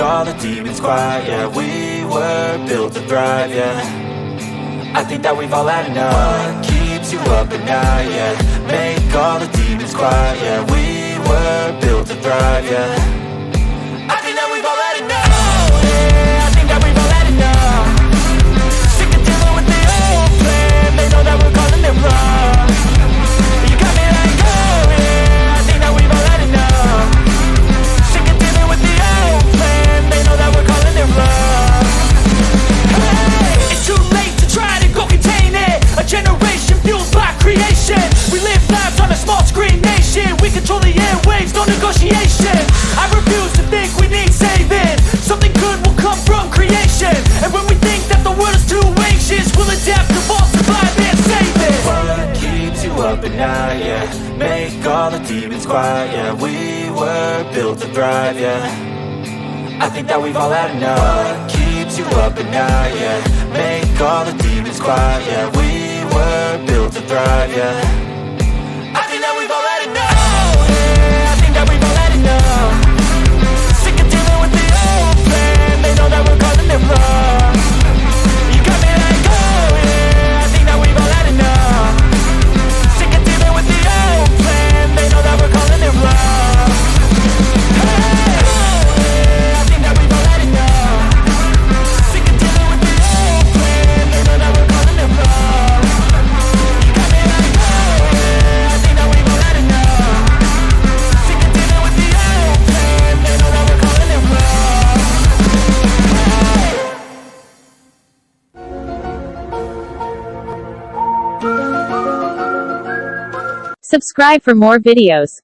all the demons quiet. Yeah, we were built to thrive, yeah. I think that we've all had enough. What keeps you up at night, yeah. Make all the demons quiet, yeah. We were built to thrive, yeah. I think that we've all had enough. Yeah, I think that we've all had enough. Sick of dealing with the old plan. They know that we're calling it wrong. You got me like, oh yeah, I think that we've all had enough. Sick of dealing with the old plan. They know that we're calling it wrong. Hey, it's too late to try to go contain it. A generation fueled by creation. We live lives on a small screen nation. We control the airwaves, no negotiation. I refuse to think we need saving. Something good will come from creation. And when we think that the world is too anxious, we'll adapt, evolve, survive and save it. What keeps you up at night, yeah. Make all the demons quiet, yeah. We were built to thrive, yeah. I think that we've all had enough. What keeps you up at night, yeah. Make all the demons quiet, yeah. We were built to thrive, yeah. I think that we've all had enough. Yeah, I think that we've all had enough. Sick of dealing with the old plan. They know that we're calling it wrong. You got me like, oh yeah, I think that we've all had enough. Sick of dealing with the old plan. They know that we're calling it wrong. Hey, oh yeah, I think that we've all had enough. Sick of dealing with the old plan. They know that we're calling it wrong. You got me like, oh yeah, I think that we've all had enough. Sick of dealing with the old plan. They know that we're calling it wrong. Subscribe for more videos.